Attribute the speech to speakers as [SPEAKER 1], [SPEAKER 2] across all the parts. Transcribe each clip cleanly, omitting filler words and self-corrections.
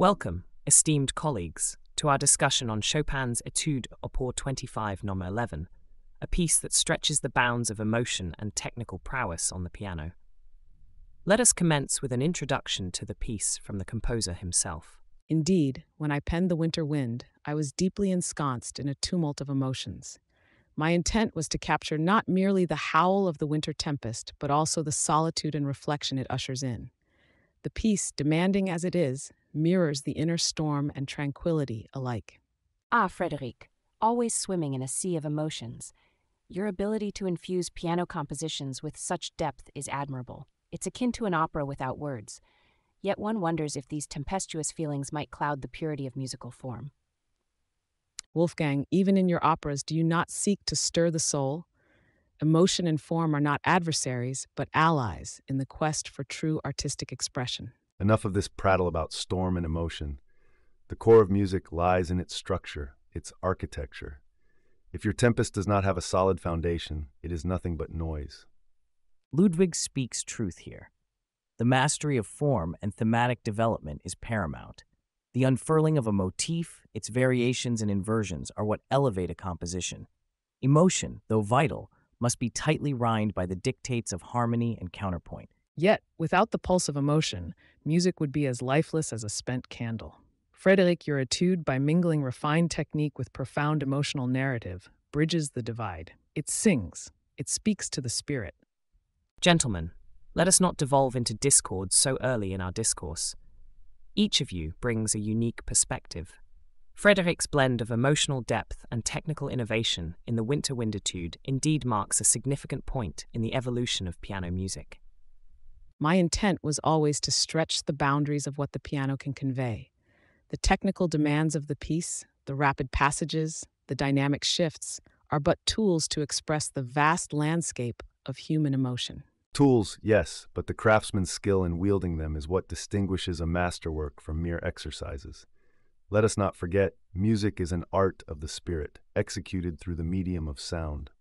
[SPEAKER 1] Welcome, esteemed colleagues, to our discussion on Chopin's Etude Op. 25 No. 11, a piece that stretches the bounds of emotion and technical prowess on the piano. Let us commence with an introduction to the piece from the composer himself.
[SPEAKER 2] Indeed, when I penned The Winter Wind, I was deeply ensconced in a tumult of emotions. My intent was to capture not merely the howl of the winter tempest, but also the solitude and reflection it ushers in. The piece, demanding as it is, mirrors the inner storm and tranquility alike.
[SPEAKER 3] Ah, Frédéric, always swimming in a sea of emotions. Your ability to infuse piano compositions with such depth is admirable. It's akin to an opera without words. Yet one wonders if these tempestuous feelings might cloud the purity of musical form.
[SPEAKER 2] Wolfgang, even in your operas, do you not seek to stir the soul? Emotion and form are not adversaries, but allies in the quest for true artistic expression.
[SPEAKER 4] Enough of this prattle about storm and emotion. The core of music lies in its structure, its architecture. If your tempest does not have a solid foundation, it is nothing but noise.
[SPEAKER 1] Ludwig speaks truth here. The mastery of form and thematic development is paramount. The unfurling of a motif, its variations and inversions are what elevate a composition. Emotion, though vital, must be tightly reined by the dictates of harmony and counterpoint.
[SPEAKER 2] Yet, without the pulse of emotion, music would be as lifeless as a spent candle. Frédéric, your etude, by mingling refined technique with profound emotional narrative, bridges the divide. It sings. It speaks to the spirit.
[SPEAKER 1] Gentlemen, let us not devolve into discord so early in our discourse. Each of you brings a unique perspective. Frédéric's blend of emotional depth and technical innovation in the Winter Wind Etude indeed marks a significant point in the evolution of piano music.
[SPEAKER 2] My intent was always to stretch the boundaries of what the piano can convey. The technical demands of the piece, the rapid passages, the dynamic shifts, are but tools to express the vast landscape of human emotion.
[SPEAKER 4] Tools, yes, but the craftsman's skill in wielding them is what distinguishes a masterwork from mere exercises. Let us not forget, music is an art of the spirit, executed through the medium of sound.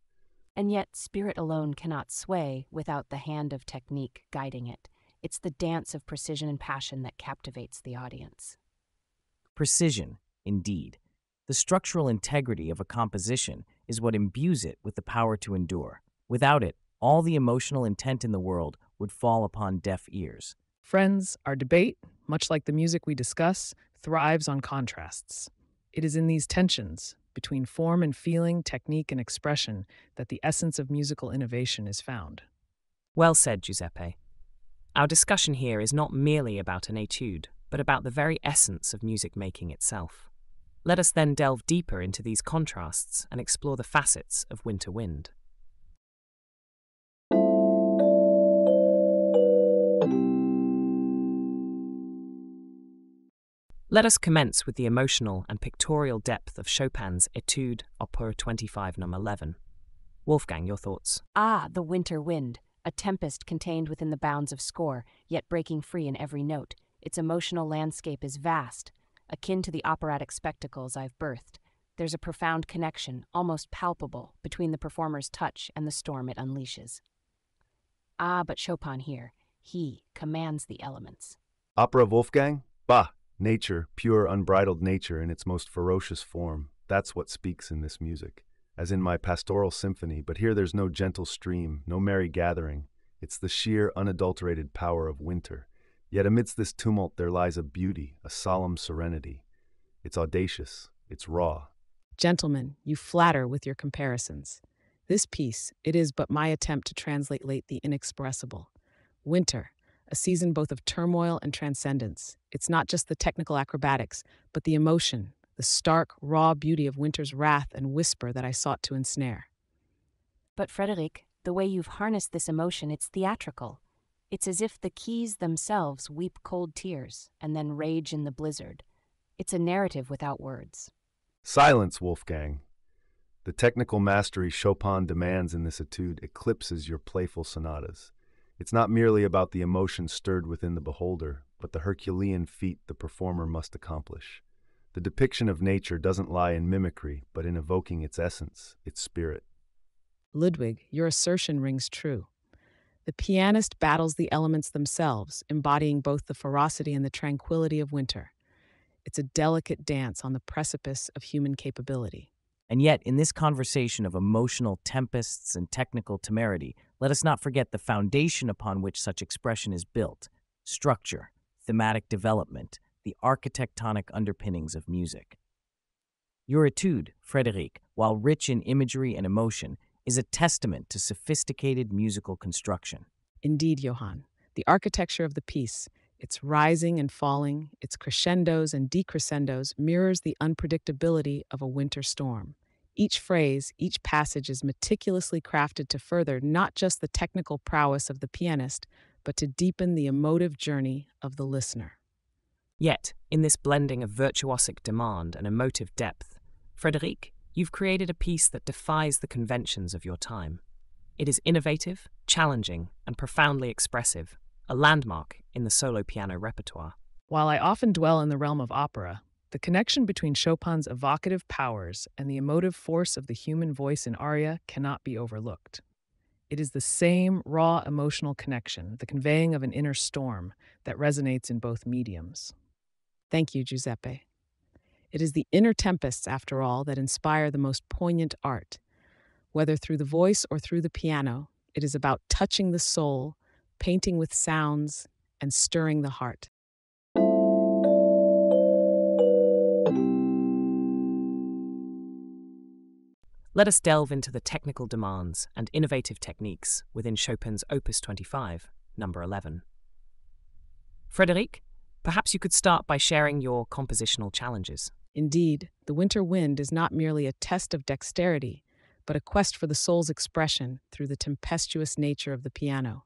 [SPEAKER 3] And yet, spirit alone cannot sway without the hand of technique guiding it. It's the dance of precision and passion that captivates the audience.
[SPEAKER 1] Precision, indeed. The structural integrity of a composition is what imbues it with the power to endure. Without it, all the emotional intent in the world would fall upon deaf ears.
[SPEAKER 2] Friends, our debate, much like the music we discuss, thrives on contrasts. It is in these tensions, between form and feeling, technique and expression, that the essence of musical innovation is found.
[SPEAKER 1] Well said, Giuseppe. Our discussion here is not merely about an etude, but about the very essence of music making itself. Let us then delve deeper into these contrasts and explore the facets of Winter Wind. Let us commence with the emotional and pictorial depth of Chopin's Etude Op. 25 No. 11. Wolfgang, your thoughts?
[SPEAKER 3] Ah, the winter wind, a tempest contained within the bounds of score, yet breaking free in every note. Its emotional landscape is vast, akin to the operatic spectacles I've birthed. There's a profound connection, almost palpable, between the performer's touch and the storm it unleashes. Ah, but Chopin here, he commands the elements.
[SPEAKER 4] Opera Wolfgang? Bah! Nature, pure, unbridled nature in its most ferocious form. That's what speaks in this music. As in my pastoral symphony, but here there's no gentle stream, no merry gathering. It's the sheer, unadulterated power of winter. Yet amidst this tumult there lies a beauty, a solemn serenity. It's audacious, it's raw.
[SPEAKER 2] Gentlemen, you flatter with your comparisons. This piece, it is but my attempt to translate the inexpressible. Winter, a season both of turmoil and transcendence. It's not just the technical acrobatics, but the emotion, the stark, raw beauty of winter's wrath and whisper that I sought to ensnare.
[SPEAKER 3] But Frédéric, the way you've harnessed this emotion, it's theatrical. It's as if the keys themselves weep cold tears and then rage in the blizzard. It's a narrative without words.
[SPEAKER 4] Silence, Wolfgang. The technical mastery Chopin demands in this etude eclipses your playful sonatas. It's not merely about the emotion stirred within the beholder, but the Herculean feat the performer must accomplish. The depiction of nature doesn't lie in mimicry, but in evoking its essence, its spirit.
[SPEAKER 2] Ludwig, your assertion rings true. The pianist battles the elements themselves, embodying both the ferocity and the tranquility of winter. It's a delicate dance on the precipice of human capability.
[SPEAKER 1] And yet, in this conversation of emotional tempests and technical temerity, let us not forget the foundation upon which such expression is built: structure, thematic development, the architectonic underpinnings of music. Your etude, Frédéric, while rich in imagery and emotion, is a testament to sophisticated musical construction.
[SPEAKER 2] Indeed, Johann, the architecture of the piece, its rising and falling, its crescendos and decrescendos, mirrors the unpredictability of a winter storm. Each phrase, each passage is meticulously crafted to further not just the technical prowess of the pianist, but to deepen the emotive journey of the listener.
[SPEAKER 5] Yet, in this blending of virtuosic demand and emotive depth, Frédéric, you've created a piece that defies the conventions of your time. It is innovative, challenging, and profoundly expressive, a landmark in the solo piano repertoire.
[SPEAKER 2] While I often dwell in the realm of opera, the connection between Chopin's evocative powers and the emotive force of the human voice in aria cannot be overlooked. It is the same raw emotional connection, the conveying of an inner storm, that resonates in both mediums. Thank you, Giuseppe. It is the inner tempests, after all, that inspire the most poignant art. Whether through the voice or through the piano, it is about touching the soul, painting with sounds, and stirring the heart.
[SPEAKER 5] Let us delve into the technical demands and innovative techniques within Chopin's Opus 25, number 11. Frédéric, perhaps you could start by sharing your compositional challenges.
[SPEAKER 2] Indeed, the winter wind is not merely a test of dexterity, but a quest for the soul's expression through the tempestuous nature of the piano.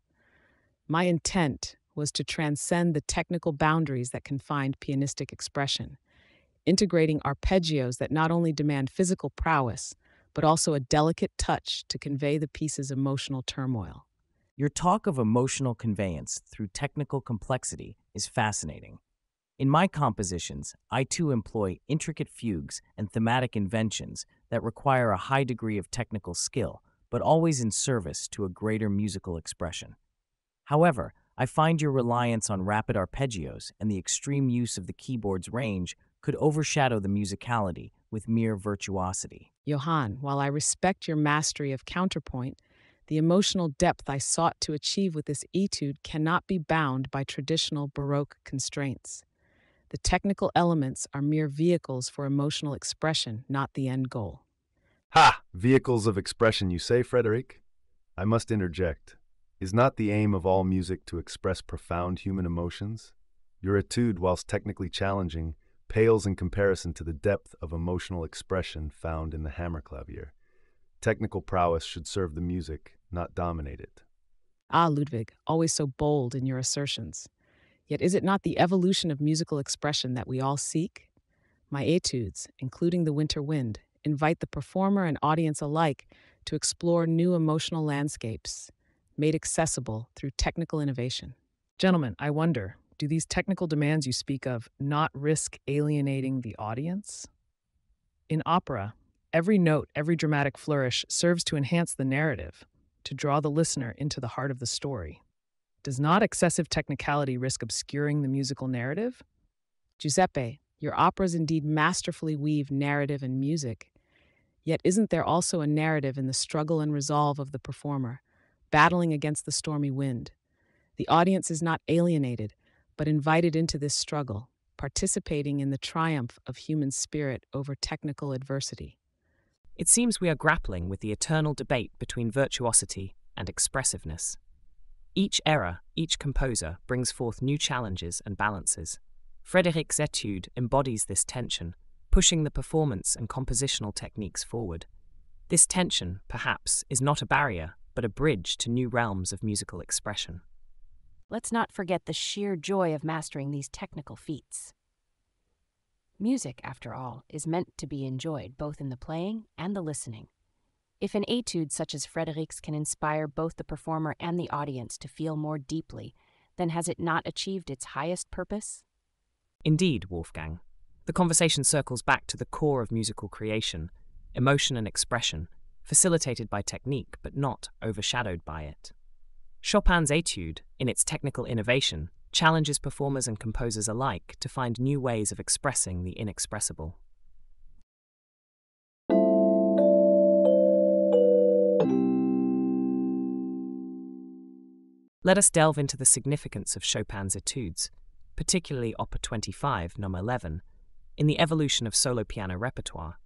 [SPEAKER 2] My intent was to transcend the technical boundaries that confined pianistic expression, integrating arpeggios that not only demand physical prowess, but also a delicate touch to convey the piece's emotional turmoil.
[SPEAKER 1] Your talk of emotional conveyance through technical complexity is fascinating. In my compositions, I too employ intricate fugues and thematic inventions that require a high degree of technical skill, but always in service to a greater musical expression. However, I find your reliance on rapid arpeggios and the extreme use of the keyboard's range could overshadow the musicality with mere virtuosity.
[SPEAKER 2] Johann, while I respect your mastery of counterpoint, the emotional depth I sought to achieve with this etude cannot be bound by traditional Baroque constraints. The technical elements are mere vehicles for emotional expression, not the end goal.
[SPEAKER 4] Ha! Vehicles of expression, you say, Frédéric? I must interject. Is not the aim of all music to express profound human emotions? Your etude, whilst technically challenging, pales in comparison to the depth of emotional expression found in the hammerklavier. Technical prowess should serve the music, not dominate it.
[SPEAKER 2] Ah, Ludwig, always so bold in your assertions. Yet is it not the evolution of musical expression that we all seek? My etudes, including the winter wind, invite the performer and audience alike to explore new emotional landscapes, made accessible through technical innovation. Gentlemen, I wonder, do these technical demands you speak of not risk alienating the audience? In opera, every note, every dramatic flourish serves to enhance the narrative, to draw the listener into the heart of the story. Does not excessive technicality risk obscuring the musical narrative? Giuseppe, your operas indeed masterfully weave narrative and music. Yet isn't there also a narrative in the struggle and resolve of the performer, battling against the stormy wind? The audience is not alienated, but invited into this struggle, participating in the triumph of human spirit over technical adversity.
[SPEAKER 5] It seems we are grappling with the eternal debate between virtuosity and expressiveness. Each era, each composer brings forth new challenges and balances. Frédéric's Etude embodies this tension, pushing the performance and compositional techniques forward. This tension, perhaps, is not a barrier, but a bridge to new realms of musical expression.
[SPEAKER 3] Let's not forget the sheer joy of mastering these technical feats. Music, after all, is meant to be enjoyed both in the playing and the listening. If an etude such as Frédéric's can inspire both the performer and the audience to feel more deeply, then has it not achieved its highest purpose?
[SPEAKER 5] Indeed, Wolfgang. The conversation circles back to the core of musical creation, emotion and expression, facilitated by technique but not overshadowed by it. Chopin's Etude, in its technical innovation, challenges performers and composers alike to find new ways of expressing the inexpressible. Let us delve into the significance of Chopin's Etudes, particularly Opus 25, No. 11, in the evolution of solo piano repertoire.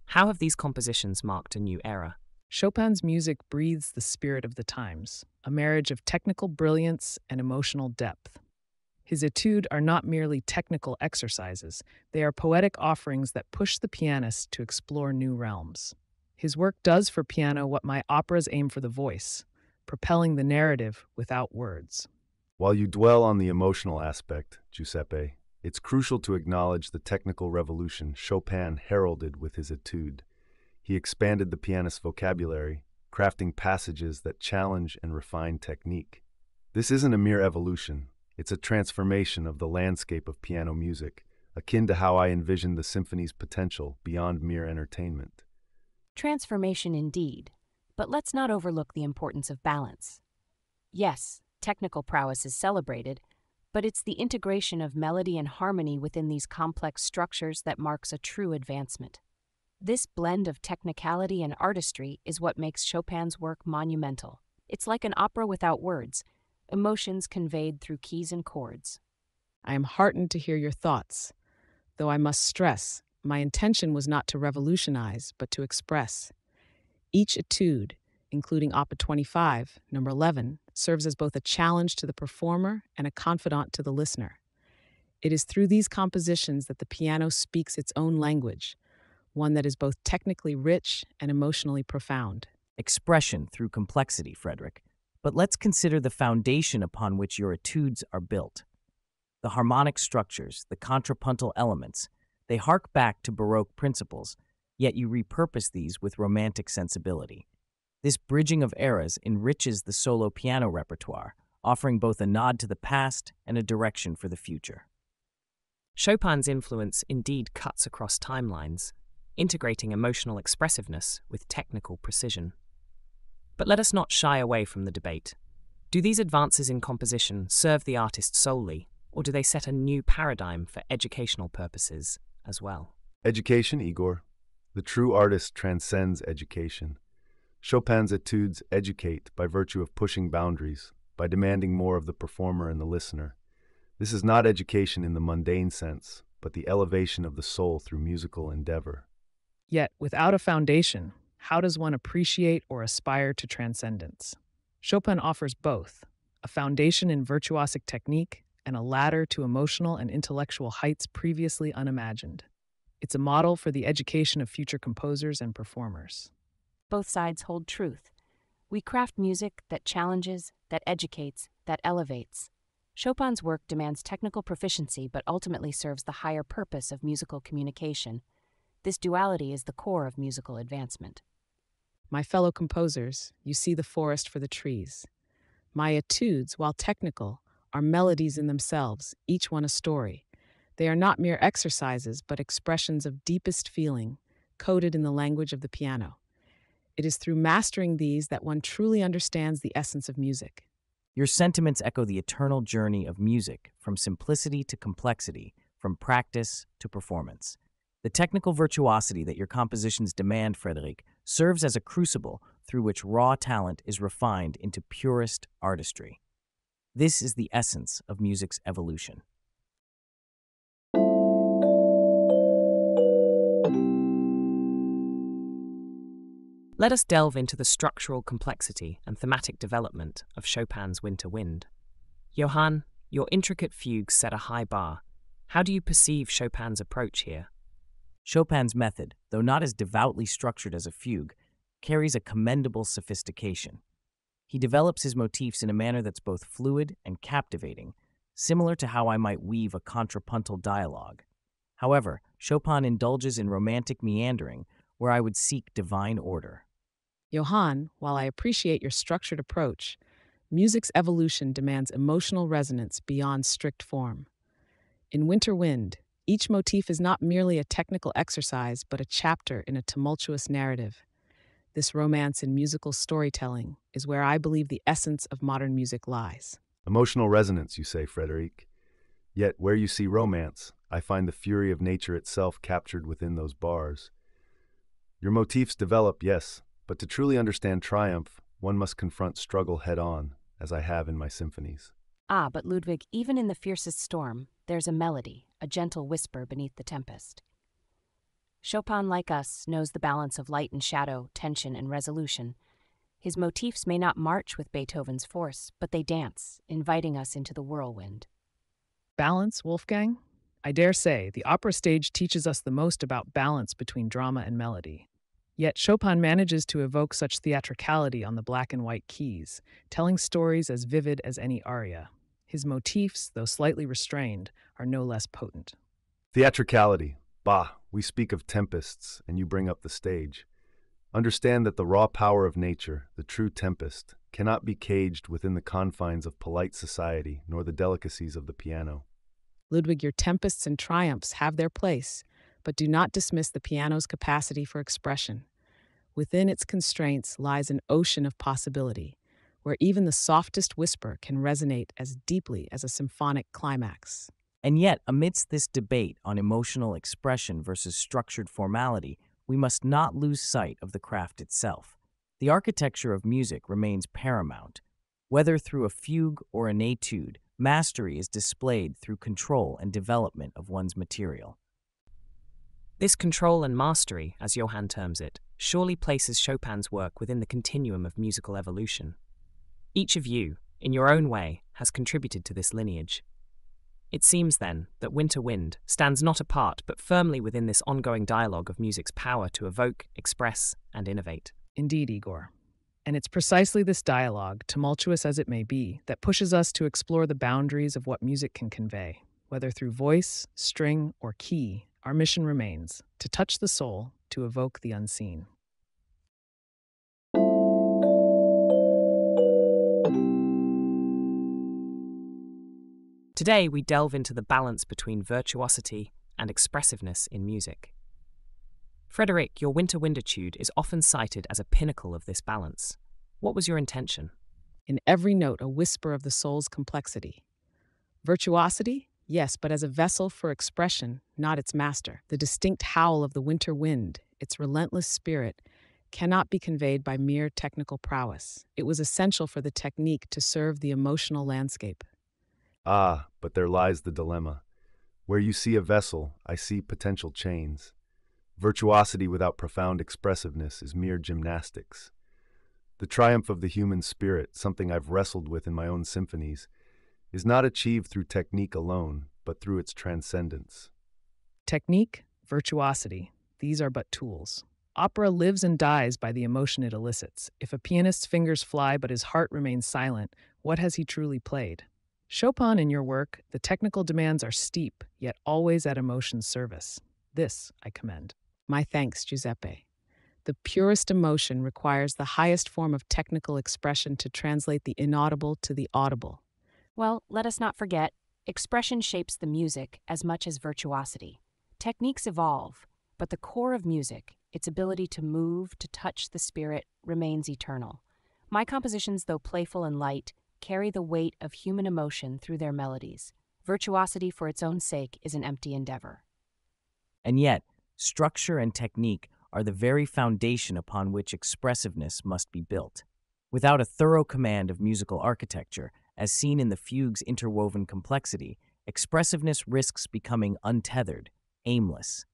[SPEAKER 5] How have these compositions marked a new era?
[SPEAKER 2] Chopin's music breathes the spirit of the times, a marriage of technical brilliance and emotional depth. His Etudes are not merely technical exercises, they are poetic offerings that push the pianist to explore new realms. His work does for piano what my operas aim for the voice, propelling the narrative without words.
[SPEAKER 4] While you dwell on the emotional aspect, Giuseppe, it's crucial to acknowledge the technical revolution Chopin heralded with his Etude. He expanded the pianist's vocabulary, crafting passages that challenge and refine technique. This isn't a mere evolution, it's a transformation of the landscape of piano music, akin to how I envisioned the symphony's potential beyond mere entertainment.
[SPEAKER 3] Transformation indeed, but let's not overlook the importance of balance. Yes, technical prowess is celebrated, but it's the integration of melody and harmony within these complex structures that marks a true advancement. This blend of technicality and artistry is what makes Chopin's work monumental. It's like an opera without words, emotions conveyed through keys and chords.
[SPEAKER 2] I am heartened to hear your thoughts, though I must stress, my intention was not to revolutionize, but to express. Each etude, including Opus 25, No. 11, serves as both a challenge to the performer and a confidant to the listener. It is through these compositions that the piano speaks its own language, one that is both technically rich and emotionally profound.
[SPEAKER 1] Expression through complexity, Frederick. But let's consider the foundation upon which your etudes are built. The harmonic structures, the contrapuntal elements, they hark back to Baroque principles, yet you repurpose these with romantic sensibility. This bridging of eras enriches the solo piano repertoire, offering both a nod to the past and a direction for the future.
[SPEAKER 5] Chopin's influence indeed cuts across timelines, integrating emotional expressiveness with technical precision. But let us not shy away from the debate. Do these advances in composition serve the artist solely, or do they set a new paradigm for educational purposes as well?
[SPEAKER 4] Education, Igor. The true artist transcends education. Chopin's etudes educate by virtue of pushing boundaries, by demanding more of the performer and the listener. This is not education in the mundane sense, but the elevation of the soul through musical endeavor.
[SPEAKER 2] Yet, without a foundation, how does one appreciate or aspire to transcendence? Chopin offers both, a foundation in virtuosic technique and a ladder to emotional and intellectual heights previously unimagined. It's a model for the education of future composers and performers.
[SPEAKER 3] Both sides hold truth. We craft music that challenges, that educates, that elevates. Chopin's work demands technical proficiency but ultimately serves the higher purpose of musical communication. This duality is the core of musical advancement.
[SPEAKER 2] My fellow composers, you see the forest for the trees. My etudes, while technical, are melodies in themselves, each one a story. They are not mere exercises, but expressions of deepest feeling, coded in the language of the piano. It is through mastering these that one truly understands the essence of music.
[SPEAKER 1] Your sentiments echo the eternal journey of music, from simplicity to complexity, from practice to performance. The technical virtuosity that your compositions demand, Frederick, serves as a crucible through which raw talent is refined into purest artistry. This is the essence of music's evolution.
[SPEAKER 5] Let us delve into the structural complexity and thematic development of Chopin's Winter Wind. Johann, your intricate fugues set a high bar. How do you perceive Chopin's approach here?
[SPEAKER 1] Chopin's method, though not as devoutly structured as a fugue, carries a commendable sophistication. He develops his motifs in a manner that's both fluid and captivating, similar to how I might weave a contrapuntal dialogue. However, Chopin indulges in romantic meandering, where I would seek divine order.
[SPEAKER 2] Johann, while I appreciate your structured approach, music's evolution demands emotional resonance beyond strict form. In Winter Wind, each motif is not merely a technical exercise, but a chapter in a tumultuous narrative. This romance in musical storytelling is where I believe the essence of modern music lies.
[SPEAKER 4] Emotional resonance, you say, Frederic. Yet where you see romance, I find the fury of nature itself captured within those bars. Your motifs develop, yes, but to truly understand triumph, one must confront struggle head-on, as I have in my symphonies.
[SPEAKER 3] Ah, but Ludwig, even in the fiercest storm, there's a melody, a gentle whisper beneath the tempest. Chopin, like us, knows the balance of light and shadow, tension and resolution. His motifs may not march with Beethoven's force, but they dance, inviting us into the whirlwind.
[SPEAKER 2] Balance, Wolfgang? I dare say, the opera stage teaches us the most about balance between drama and melody. Yet Chopin manages to evoke such theatricality on the black and white keys, telling stories as vivid as any aria. His motifs, though slightly restrained, are no less potent.
[SPEAKER 4] Theatricality. Bah, we speak of tempests, and you bring up the stage. Understand that the raw power of nature, the true tempest, cannot be caged within the confines of polite society nor the delicacies of the piano.
[SPEAKER 2] Ludwig, your tempests and triumphs have their place, but do not dismiss the piano's capacity for expression. Within its constraints lies an ocean of possibility, where even the softest whisper can resonate as deeply as a symphonic climax.
[SPEAKER 1] And yet, amidst this debate on emotional expression versus structured formality, we must not lose sight of the craft itself. The architecture of music remains paramount. Whether through a fugue or an etude, mastery is displayed through control and development of one's material.
[SPEAKER 5] This control and mastery, as Johann terms it, surely places Chopin's work within the continuum of musical evolution. Each of you, in your own way, has contributed to this lineage. It seems, then, that Winter Wind stands not apart but firmly within this ongoing dialogue of music's power to evoke, express, and innovate.
[SPEAKER 2] Indeed, Igor. And it's precisely this dialogue, tumultuous as it may be, that pushes us to explore the boundaries of what music can convey. Whether through voice, string, or key, our mission remains to touch the soul, to evoke the unseen.
[SPEAKER 5] Today, we delve into the balance between virtuosity and expressiveness in music. Frederic, your Winter Wind Etude is often cited as a pinnacle of this balance. What was your intention?
[SPEAKER 2] In every note, a whisper of the soul's complexity. Virtuosity? Yes, but as a vessel for expression, not its master. The distinct howl of the winter wind, its relentless spirit, cannot be conveyed by mere technical prowess. It was essential for the technique to serve the emotional landscape.
[SPEAKER 4] Ah, but there lies the dilemma. Where you see a vessel, I see potential chains. Virtuosity without profound expressiveness is mere gymnastics. The triumph of the human spirit, something I've wrestled with in my own symphonies, is not achieved through technique alone, but through its transcendence.
[SPEAKER 2] Technique, virtuosity, these are but tools. Opera lives and dies by the emotion it elicits. If a pianist's fingers fly but his heart remains silent, what has he truly played? Chopin, in your work, the technical demands are steep, yet always at emotion's service. This I commend. My thanks, Giuseppe. The purest emotion requires the highest form of technical expression to translate the inaudible to the audible.
[SPEAKER 3] Well, let us not forget, expression shapes the music as much as virtuosity. Techniques evolve, but the core of music, its ability to move, to touch the spirit, remains eternal. My compositions, though playful and light, carry the weight of human emotion through their melodies. Virtuosity for its own sake is an empty endeavor.
[SPEAKER 1] And yet, structure and technique are the very foundation upon which expressiveness must be built. Without a thorough command of musical architecture, as seen in the fugue's interwoven complexity, expressiveness risks becoming untethered, aimless.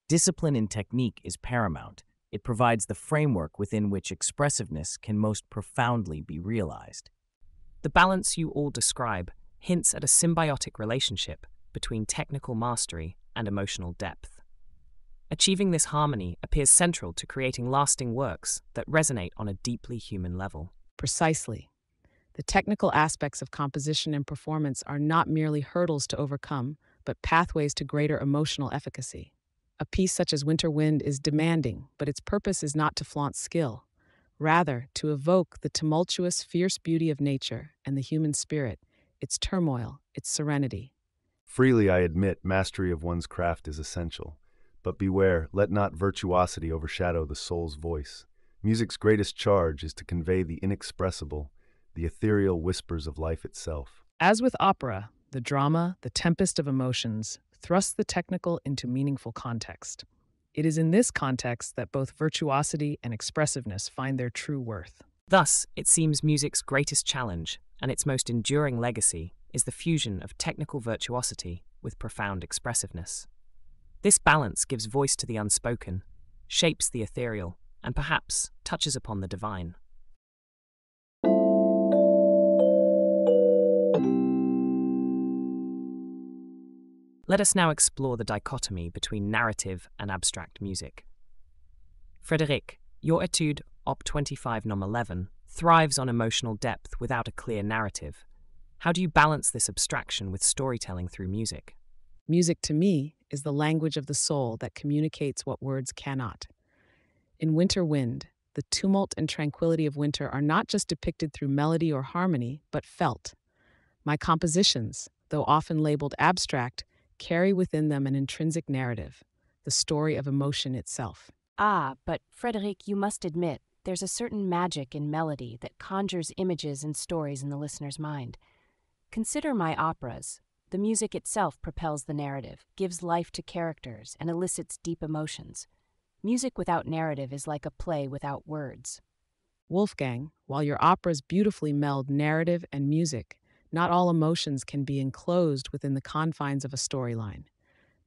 [SPEAKER 1] Discipline in technique is paramount. It provides the framework within which expressiveness can most profoundly be realized.
[SPEAKER 5] The balance you all describe hints at a symbiotic relationship between technical mastery and emotional depth. Achieving this harmony appears central to creating lasting works that resonate on a deeply human level.
[SPEAKER 2] Precisely. The technical aspects of composition and performance are not merely hurdles to overcome, but pathways to greater emotional efficacy. A piece such as Winter Wind is demanding, but its purpose is not to flaunt skill. Rather, to evoke the tumultuous, fierce beauty of nature and the human spirit, its turmoil, its serenity.
[SPEAKER 4] Freely I admit mastery of one's craft is essential. But beware, let not virtuosity overshadow the soul's voice. Music's greatest charge is to convey the inexpressible, the ethereal whispers of life itself.
[SPEAKER 2] As with opera, the drama, the tempest of emotions, thrusts the technical into meaningful context. It is in this context that both virtuosity and expressiveness find their true worth.
[SPEAKER 5] Thus, it seems music's greatest challenge and its most enduring legacy is the fusion of technical virtuosity with profound expressiveness. This balance gives voice to the unspoken, shapes the ethereal, and perhaps touches upon the divine. Let us now explore the dichotomy between narrative and abstract music. Frédéric, your Etude Op 25 No. 11 thrives on emotional depth without a clear narrative. How do you balance this abstraction with storytelling through music?
[SPEAKER 2] Music, to me, is the language of the soul that communicates what words cannot. In Winter Wind, the tumult and tranquility of winter are not just depicted through melody or harmony, but felt. My compositions, though often labeled abstract, carry within them an intrinsic narrative, the story of emotion itself.
[SPEAKER 3] Ah, but Frédéric, you must admit, there's a certain magic in melody that conjures images and stories in the listener's mind. Consider my operas. The music itself propels the narrative, gives life to characters, and elicits deep emotions. Music without narrative is like a play without words.
[SPEAKER 2] Wolfgang, while your operas beautifully meld narrative and music, not all emotions can be enclosed within the confines of a storyline.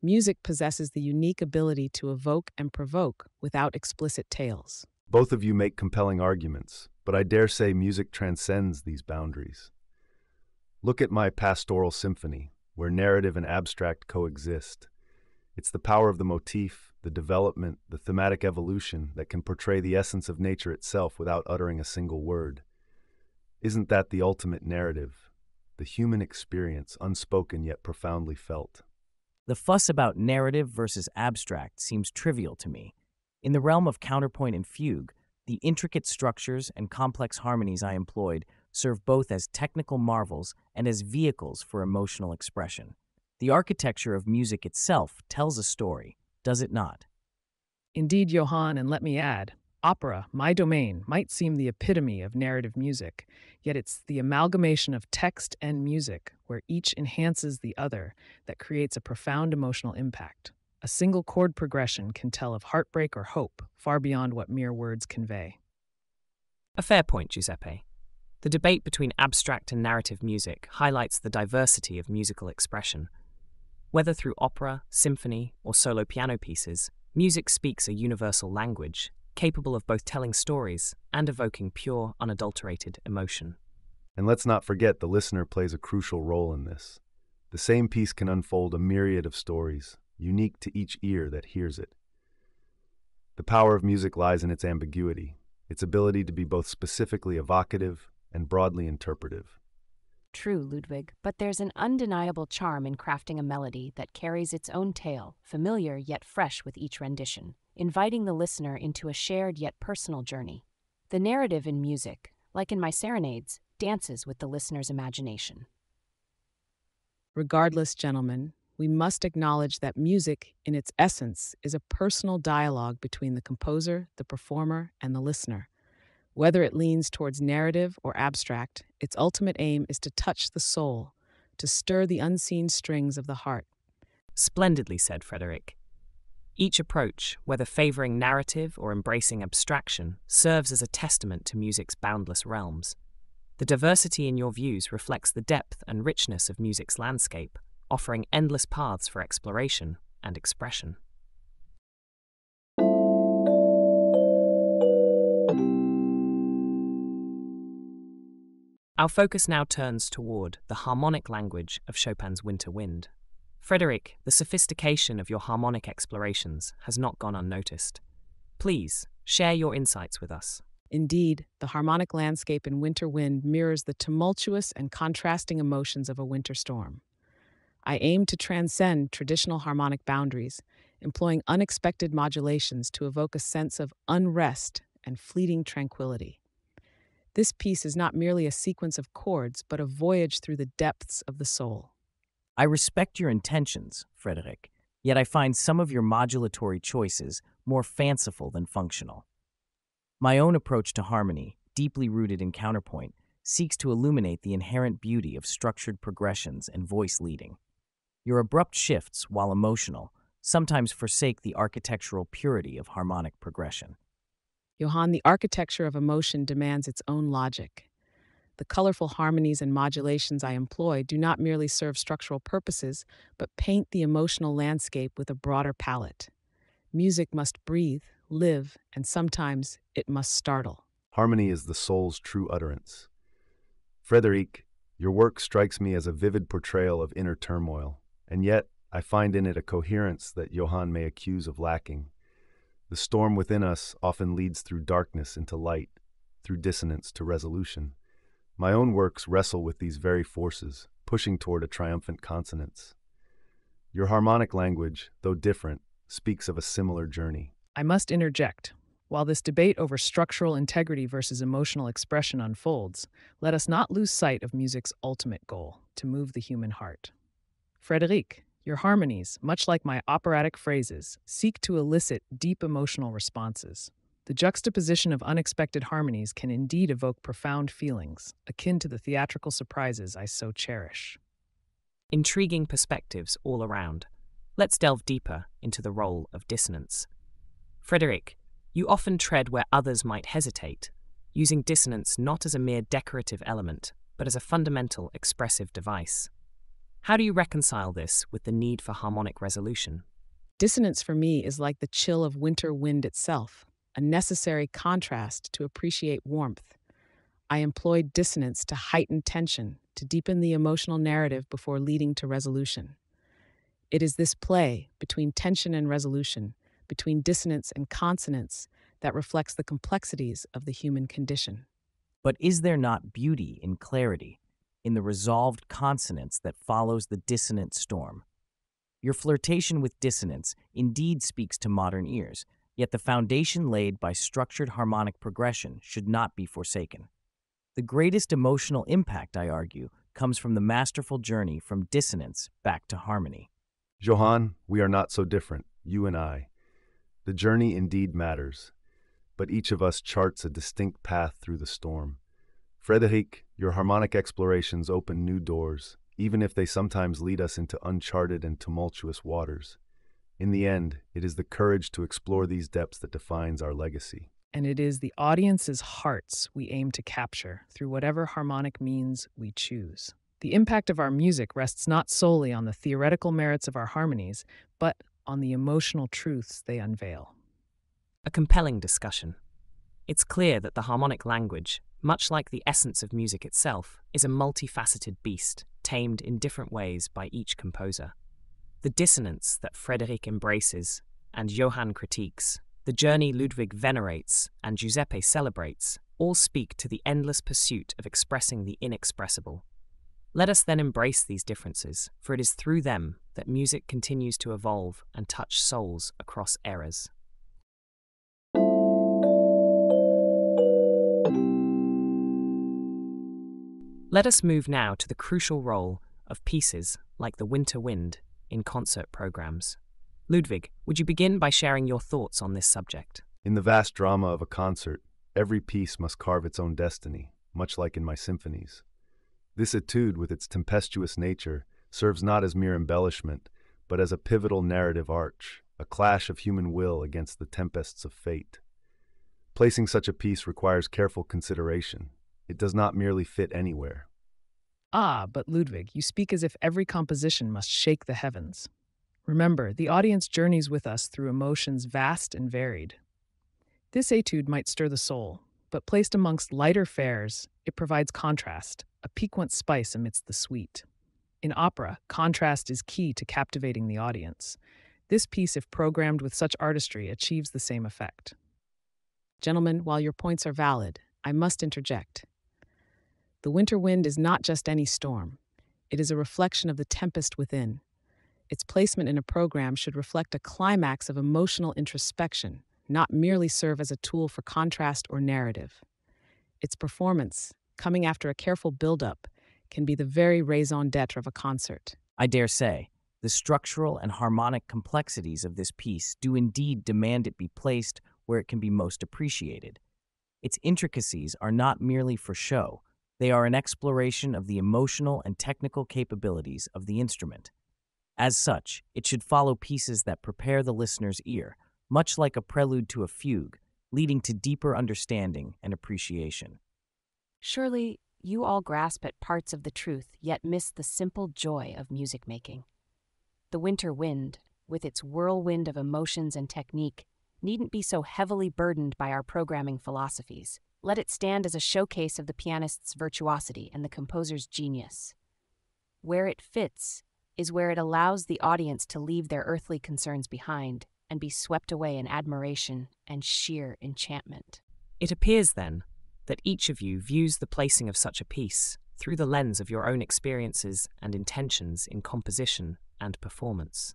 [SPEAKER 2] Music possesses the unique ability to evoke and provoke without explicit tales.
[SPEAKER 4] Both of you make compelling arguments, but I dare say music transcends these boundaries. Look at my pastoral symphony, where narrative and abstract coexist. It's the power of the motif, the development, the thematic evolution that can portray the essence of nature itself without uttering a single word. Isn't that the ultimate narrative? The human experience, unspoken yet profoundly felt.
[SPEAKER 1] The fuss about narrative versus abstract seems trivial to me. In the realm of counterpoint and fugue, the intricate structures and complex harmonies I employed serve both as technical marvels and as vehicles for emotional expression. The architecture of music itself tells a story, does it not?
[SPEAKER 2] Indeed, Johann, and let me add, opera, my domain, might seem the epitome of narrative music, yet it's the amalgamation of text and music, where each enhances the other, that creates a profound emotional impact. A single chord progression can tell of heartbreak or hope, far beyond what mere words convey.
[SPEAKER 5] A fair point, Giuseppe. The debate between abstract and narrative music highlights the diversity of musical expression. Whether through opera, symphony, or solo piano pieces, music speaks a universal language, capable of both telling stories and evoking pure, unadulterated emotion.
[SPEAKER 4] And let's not forget the listener plays a crucial role in this. The same piece can unfold a myriad of stories, unique to each ear that hears it. The power of music lies in its ambiguity, its ability to be both specifically evocative and broadly interpretive.
[SPEAKER 3] True, Ludwig, but there's an undeniable charm in crafting a melody that carries its own tale, familiar yet fresh with each rendition, inviting the listener into a shared yet personal journey. The narrative in music, like in my serenades, dances with the listener's imagination.
[SPEAKER 2] Regardless, gentlemen, we must acknowledge that music, in its essence, is a personal dialogue between the composer, the performer, and the listener. Whether it leans towards narrative or abstract, its ultimate aim is to touch the soul, to stir the unseen strings of the heart.
[SPEAKER 5] Splendidly said, Frédéric. Each approach, whether favoring narrative or embracing abstraction, serves as a testament to music's boundless realms. The diversity in your views reflects the depth and richness of music's landscape, offering endless paths for exploration and expression. Our focus now turns toward the harmonic language of Chopin's Winter Wind. Frédéric, the sophistication of your harmonic explorations has not gone unnoticed. Please, share your insights with us.
[SPEAKER 2] Indeed, the harmonic landscape in Winter Wind mirrors the tumultuous and contrasting emotions of a winter storm. I aim to transcend traditional harmonic boundaries, employing unexpected modulations to evoke a sense of unrest and fleeting tranquility. This piece is not merely a sequence of chords, but a voyage through the depths of the soul.
[SPEAKER 1] I respect your intentions, Frédéric, yet I find some of your modulatory choices more fanciful than functional. My own approach to harmony, deeply rooted in counterpoint, seeks to illuminate the inherent beauty of structured progressions and voice leading. Your abrupt shifts, while emotional, sometimes forsake the architectural purity of harmonic progression.
[SPEAKER 2] Johann, the architecture of emotion demands its own logic. The colorful harmonies and modulations I employ do not merely serve structural purposes, but paint the emotional landscape with a broader palette. Music must breathe, live, and sometimes it must startle.
[SPEAKER 4] Harmony is the soul's true utterance. Frédéric, your work strikes me as a vivid portrayal of inner turmoil, and yet I find in it a coherence that Johann may accuse of lacking. The storm within us often leads through darkness into light, through dissonance to resolution. My own works wrestle with these very forces, pushing toward a triumphant consonance. Your harmonic language, though different, speaks of a similar journey.
[SPEAKER 2] I must interject. While this debate over structural integrity versus emotional expression unfolds, let us not lose sight of music's ultimate goal, to move the human heart. Frédéric, your harmonies, much like my operatic phrases, seek to elicit deep emotional responses. The juxtaposition of unexpected harmonies can indeed evoke profound feelings, akin to the theatrical surprises I so cherish.
[SPEAKER 5] Intriguing perspectives all around. Let's delve deeper into the role of dissonance. Frédéric, you often tread where others might hesitate, using dissonance not as a mere decorative element, but as a fundamental expressive device. How do you reconcile this with the need for harmonic resolution?
[SPEAKER 2] Dissonance for me is like the chill of winter wind itself, a necessary contrast to appreciate warmth. I employed dissonance to heighten tension, to deepen the emotional narrative before leading to resolution. It is this play between tension and resolution, between dissonance and consonance, that reflects the complexities of the human condition.
[SPEAKER 1] But is there not beauty in clarity, in the resolved consonance that follows the dissonant storm? Your flirtation with dissonance indeed speaks to modern ears, yet the foundation laid by structured harmonic progression should not be forsaken. The greatest emotional impact, I argue, comes from the masterful journey from dissonance back to harmony.
[SPEAKER 4] Johann, we are not so different, you and I. The journey indeed matters, but each of us charts a distinct path through the storm. Frédéric, your harmonic explorations open new doors, even if they sometimes lead us into uncharted and tumultuous waters. In the end, it is the courage to explore these depths that defines our legacy.
[SPEAKER 2] And it is the audience's hearts we aim to capture through whatever harmonic means we choose. The impact of our music rests not solely on the theoretical merits of our harmonies, but on the emotional truths they unveil.
[SPEAKER 5] A compelling discussion. It's clear that the harmonic language, much like the essence of music itself, is a multifaceted beast, tamed in different ways by each composer. The dissonance that Frédéric embraces and Johann critiques, the journey Ludwig venerates and Giuseppe celebrates, all speak to the endless pursuit of expressing the inexpressible. Let us then embrace these differences, for it is through them that music continues to evolve and touch souls across eras. Let us move now to the crucial role of pieces like The Winter Wind in concert programs. Ludwig, would you begin by sharing your thoughts on this subject?
[SPEAKER 4] In the vast drama of a concert, every piece must carve its own destiny, much like in my symphonies. This etude, with its tempestuous nature, serves not as mere embellishment, but as a pivotal narrative arch, a clash of human will against the tempests of fate. Placing such a piece requires careful consideration. It does not merely fit anywhere.
[SPEAKER 2] Ah, but Ludwig, you speak as if every composition must shake the heavens. Remember, the audience journeys with us through emotions vast and varied. This etude might stir the soul, but placed amongst lighter fares, it provides contrast, a piquant spice amidst the sweet. In opera, contrast is key to captivating the audience. This piece, if programmed with such artistry, achieves the same effect. Gentlemen, while your points are valid, I must interject. The winter wind is not just any storm. It is a reflection of the tempest within. Its placement in a program should reflect a climax of emotional introspection, not merely serve as a tool for contrast or narrative. Its performance, coming after a careful build-up, can be the very raison d'etre of a concert.
[SPEAKER 1] I dare say, the structural and harmonic complexities of this piece do indeed demand it be placed where it can be most appreciated. Its intricacies are not merely for show, They are an exploration of the emotional and technical capabilities of the instrument. As such, it should follow pieces that prepare the listener's ear, much like a prelude to a fugue, leading to deeper understanding and appreciation.
[SPEAKER 3] Surely, you all grasp at parts of the truth, yet miss the simple joy of music making. The winter wind, with its whirlwind of emotions and technique, needn't be so heavily burdened by our programming philosophies. Let it stand as a showcase of the pianist's virtuosity and the composer's genius. Where it fits is where it allows the audience to leave their earthly concerns behind and be swept away in admiration and sheer enchantment.
[SPEAKER 5] It appears, then, that each of you views the placing of such a piece through the lens of your own experiences and intentions in composition and performance.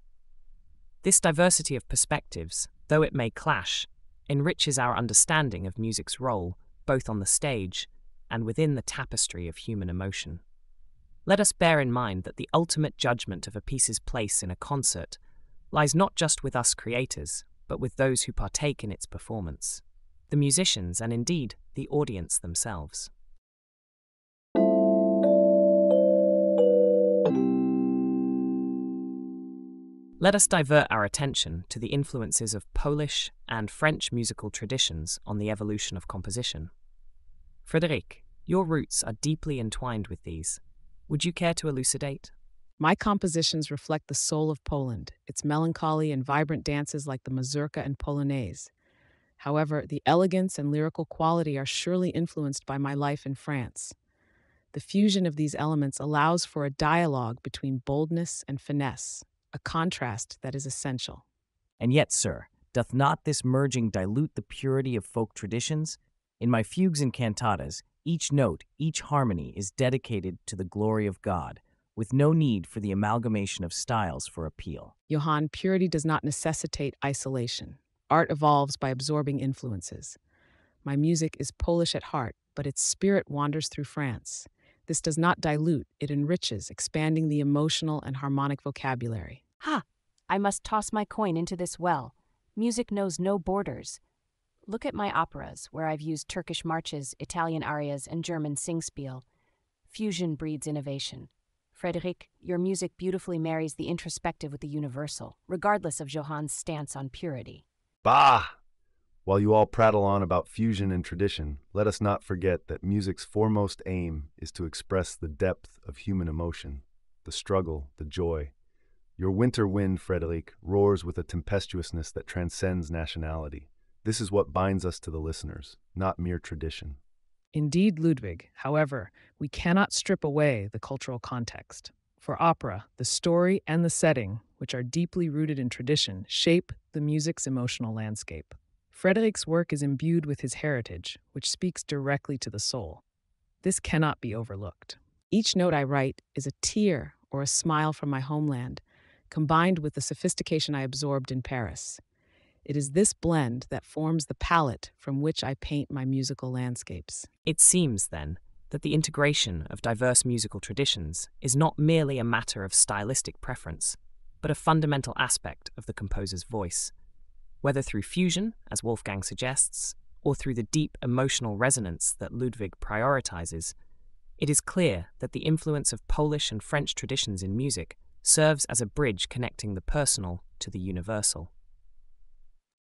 [SPEAKER 5] This diversity of perspectives, though it may clash, enriches our understanding of music's role both on the stage and within the tapestry of human emotion. Let us bear in mind that the ultimate judgment of a piece's place in a concert lies not just with us creators, but with those who partake in its performance, the musicians and indeed the audience themselves. Let us divert our attention to the influences of Polish and French musical traditions on the evolution of composition. Frédéric, your roots are deeply entwined with these. Would you care to elucidate?
[SPEAKER 2] My compositions reflect the soul of Poland, its melancholy and vibrant dances like the mazurka and polonaise. However, the elegance and lyrical quality are surely influenced by my life in France. The fusion of these elements allows for a dialogue between boldness and finesse, a contrast that is essential.
[SPEAKER 1] And yet, sir, doth not this merging dilute the purity of folk traditions? In my fugues and cantatas, each note, each harmony is dedicated to the glory of God, with no need for the amalgamation of styles for appeal.
[SPEAKER 2] Johann, purity does not necessitate isolation. Art evolves by absorbing influences. My music is Polish at heart, but its spirit wanders through France. This does not dilute, it enriches, expanding the emotional and harmonic vocabulary.
[SPEAKER 3] Ha! I must toss my coin into this well. Music knows no borders. Look at my operas, where I've used Turkish marches, Italian arias, and German singspiel. Fusion breeds innovation. Frédéric, your music beautifully marries the introspective with the universal, regardless of Johann's stance on purity.
[SPEAKER 4] Bah! While you all prattle on about fusion and tradition, let us not forget that music's foremost aim is to express the depth of human emotion, the struggle, the joy. Your winter wind, Frédéric, roars with a tempestuousness that transcends nationality. This is what binds us to the listeners, not mere tradition.
[SPEAKER 2] Indeed, Ludwig. However, we cannot strip away the cultural context. For opera, the story and the setting, which are deeply rooted in tradition, shape the music's emotional landscape. Frédéric's work is imbued with his heritage, which speaks directly to the soul. This cannot be overlooked. Each note I write is a tear or a smile from my homeland, combined with the sophistication I absorbed in Paris. It is this blend that forms the palette from which I paint my musical landscapes.
[SPEAKER 5] It seems, then, that the integration of diverse musical traditions is not merely a matter of stylistic preference, but a fundamental aspect of the composer's voice. Whether through fusion, as Wolfgang suggests, or through the deep emotional resonance that Ludwig prioritizes, it is clear that the influence of Polish and French traditions in music serves as a bridge connecting the personal to the universal.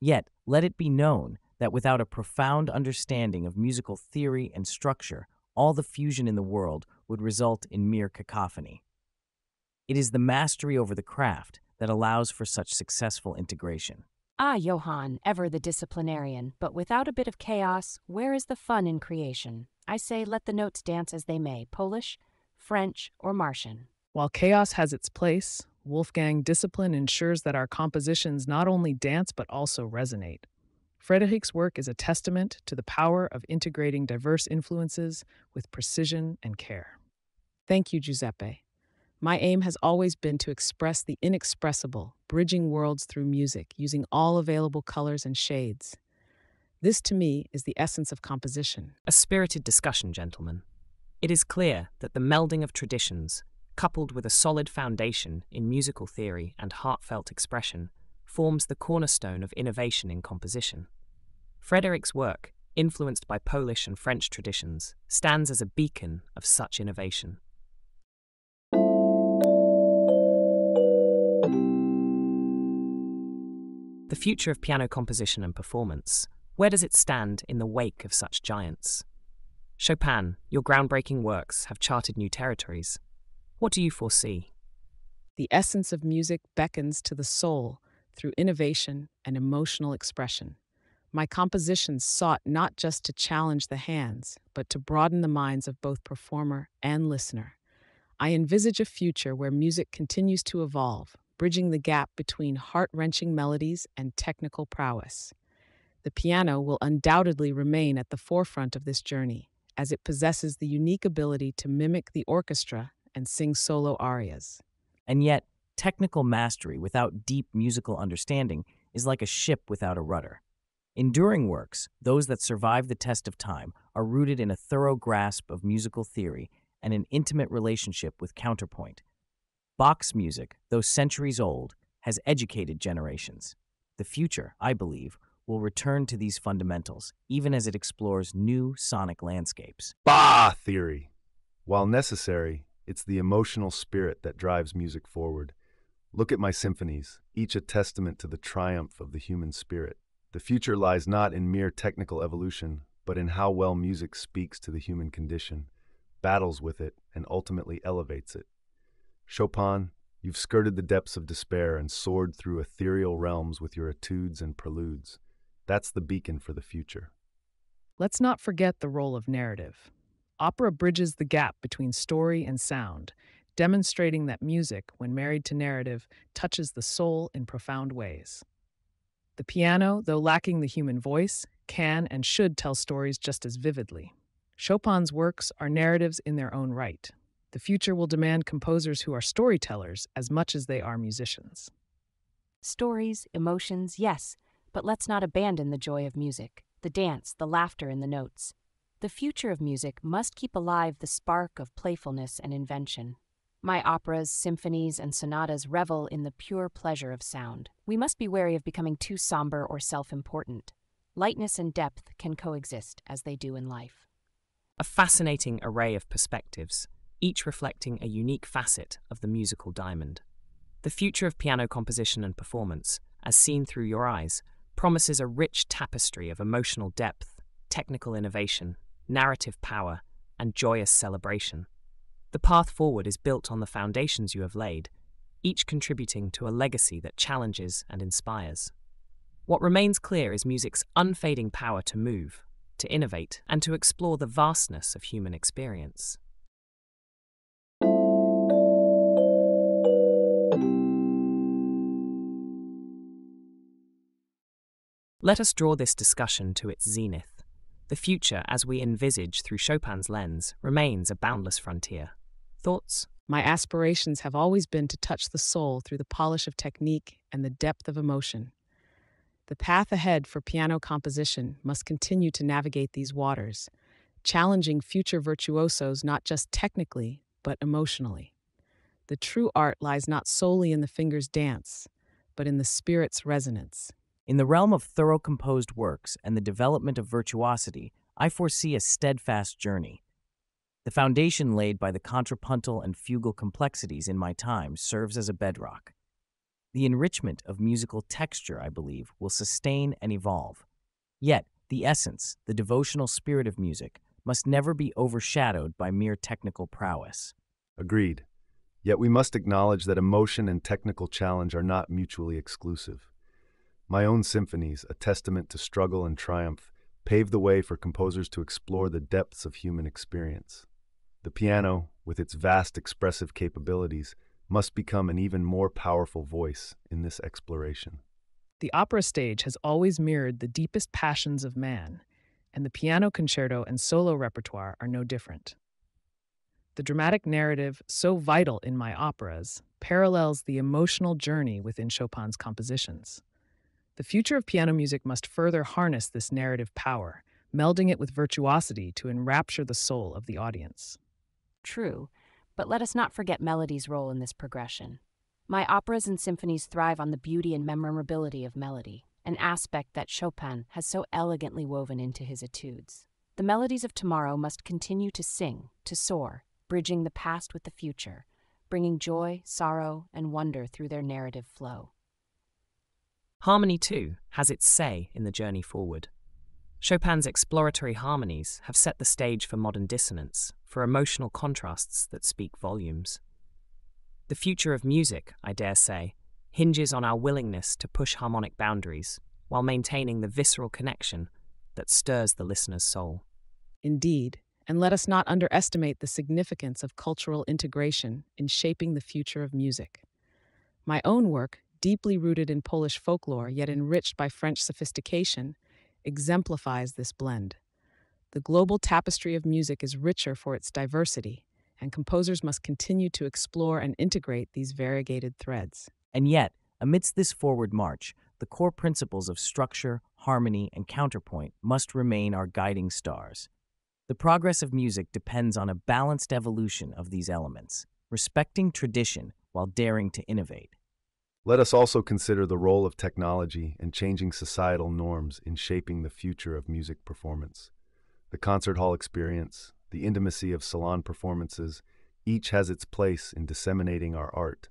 [SPEAKER 1] Yet, let it be known that without a profound understanding of musical theory and structure, all the fusion in the world would result in mere cacophony. It is the mastery over the craft that allows for such successful integration.
[SPEAKER 3] Ah, Johann, ever the disciplinarian, but without a bit of chaos, where is the fun in creation? I say let the notes dance as they may, Polish, French, or Martian.
[SPEAKER 2] While chaos has its place, Wolfgang discipline ensures that our compositions not only dance but also resonate. Frédéric's work is a testament to the power of integrating diverse influences with precision and care. Thank you, Giuseppe. My aim has always been to express the inexpressible, bridging worlds through music, using all available colors and shades. This, to me, is the essence of composition.
[SPEAKER 5] A spirited discussion, gentlemen. It is clear that the melding of traditions, coupled with a solid foundation in musical theory and heartfelt expression, forms the cornerstone of innovation in composition. Frédéric's work, influenced by Polish and French traditions, stands as a beacon of such innovation. The future of piano composition and performance, where does it stand in the wake of such giants? Chopin, your groundbreaking works have charted new territories. What do you foresee?
[SPEAKER 2] The essence of music beckons to the soul through innovation and emotional expression. My compositions sought not just to challenge the hands, but to broaden the minds of both performer and listener. I envisage a future where music continues to evolve, bridging the gap between heart-wrenching melodies and technical prowess. The piano will undoubtedly remain at the forefront of this journey, as it possesses the unique ability to mimic the orchestra and sing solo arias.
[SPEAKER 1] And yet, technical mastery without deep musical understanding is like a ship without a rudder. Enduring works, those that survive the test of time, are rooted in a thorough grasp of musical theory and an intimate relationship with counterpoint. Bach's music, though centuries old, has educated generations. The future, I believe, will return to these fundamentals, even as it explores new sonic landscapes.
[SPEAKER 4] Bah theory! While necessary, it's the emotional spirit that drives music forward. Look at my symphonies, each a testament to the triumph of the human spirit. The future lies not in mere technical evolution, but in how well music speaks to the human condition, battles with it, and ultimately elevates it. Chopin, you've skirted the depths of despair and soared through ethereal realms with your etudes and preludes. That's the beacon for the future.
[SPEAKER 2] Let's not forget the role of narrative. Opera bridges the gap between story and sound, demonstrating that music, when married to narrative, touches the soul in profound ways. The piano, though lacking the human voice, can and should tell stories just as vividly. Chopin's works are narratives in their own right. The future will demand composers who are storytellers as much as they are musicians.
[SPEAKER 3] Stories, emotions, yes, but let's not abandon the joy of music, the dance, the laughter in the notes. The future of music must keep alive the spark of playfulness and invention. My operas, symphonies, and sonatas revel in the pure pleasure of sound. We must be wary of becoming too somber or self-important. Lightness and depth can coexist as they do in life.
[SPEAKER 5] A fascinating array of perspectives, each reflecting a unique facet of the musical diamond. The future of piano composition and performance, as seen through your eyes, promises a rich tapestry of emotional depth, technical innovation, narrative power, and joyous celebration. The path forward is built on the foundations you have laid, each contributing to a legacy that challenges and inspires. What remains clear is music's unfading power to move, to innovate, and to explore the vastness of human experience. Let us draw this discussion to its zenith. The future, as we envisage through Chopin's lens, remains a boundless frontier. Thoughts?
[SPEAKER 2] My aspirations have always been to touch the soul through the polish of technique and the depth of emotion. The path ahead for piano composition must continue to navigate these waters, challenging future virtuosos not just technically, but emotionally. The true art lies not solely in the finger's dance, but in the spirit's resonance.
[SPEAKER 1] In the realm of thorough composed works and the development of virtuosity, I foresee a steadfast journey. The foundation laid by the contrapuntal and fugal complexities in my time serves as a bedrock. The enrichment of musical texture, I believe, will sustain and evolve. Yet, the essence, the devotional spirit of music, must never be overshadowed by mere technical prowess.
[SPEAKER 4] Agreed. Yet we must acknowledge that emotion and technical challenge are not mutually exclusive. My own symphonies, a testament to struggle and triumph, pave the way for composers to explore the depths of human experience. The piano, with its vast expressive capabilities, must become an even more powerful voice in this exploration.
[SPEAKER 2] The opera stage has always mirrored the deepest passions of man, and the piano concerto and solo repertoire are no different. The dramatic narrative, so vital in my operas, parallels the emotional journey within Chopin's compositions. The future of piano music must further harness this narrative power, melding it with virtuosity to enrapture the soul of the audience.
[SPEAKER 3] True, but let us not forget melody's role in this progression. My operas and symphonies thrive on the beauty and memorability of melody. an aspect that Chopin has so elegantly woven into his etudes. The melodies of tomorrow must continue to sing, to soar, bridging the past with the future, bringing joy, sorrow, and wonder through their narrative flow.
[SPEAKER 5] Harmony, too, has its say in the journey forward. Chopin's exploratory harmonies have set the stage for modern dissonance, for emotional contrasts that speak volumes. The future of music, I dare say, hinges on our willingness to push harmonic boundaries while maintaining the visceral connection that stirs the listener's soul.
[SPEAKER 2] Indeed, and let us not underestimate the significance of cultural integration in shaping the future of music. My own work, deeply rooted in Polish folklore yet enriched by French sophistication, exemplifies this blend. The global tapestry of music is richer for its diversity, and composers must continue to explore and integrate these variegated threads.
[SPEAKER 1] And yet, amidst this forward march, the core principles of structure, harmony, and counterpoint must remain our guiding stars. The progress of music depends on a balanced evolution of these elements, respecting tradition while daring to innovate.
[SPEAKER 4] Let us also consider the role of technology and changing societal norms in shaping the future of music performance. The concert hall experience, the intimacy of salon performances, each has its place in disseminating our art.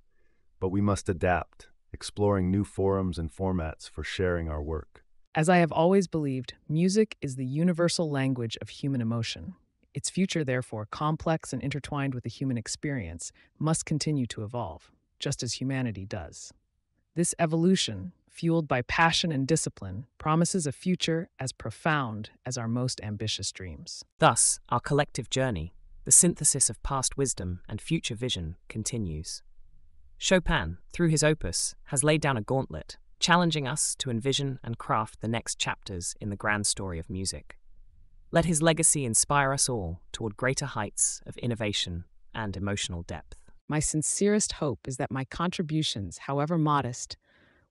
[SPEAKER 4] But we must adapt, exploring new forums and formats for sharing our work.
[SPEAKER 2] As I have always believed, music is the universal language of human emotion. Its future, therefore, complex and intertwined with the human experience, must continue to evolve, just as humanity does. This evolution, fueled by passion and discipline, promises a future as profound as our most ambitious dreams.
[SPEAKER 5] Thus, our collective journey, the synthesis of past wisdom and future vision, continues. Chopin, through his opus, has laid down a gauntlet, challenging us to envision and craft the next chapters in the grand story of music. Let his legacy inspire us all toward greater heights of innovation and emotional depth.
[SPEAKER 2] My sincerest hope is that my contributions, however modest,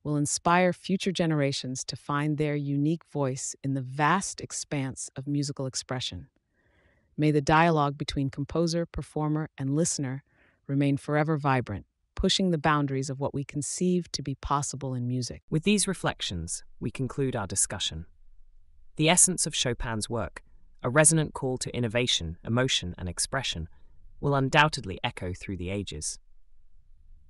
[SPEAKER 2] will inspire future generations to find their unique voice in the vast expanse of musical expression. May the dialogue between composer, performer, and listener remain forever vibrant, pushing the boundaries of what we conceive to be possible in music.
[SPEAKER 5] With these reflections, we conclude our discussion. The essence of Chopin's work, a resonant call to innovation, emotion, and expression, will undoubtedly echo through the ages.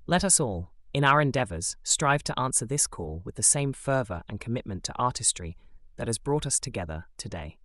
[SPEAKER 5] Let us all, in our endeavors, strive to answer this call with the same fervor and commitment to artistry that has brought us together today.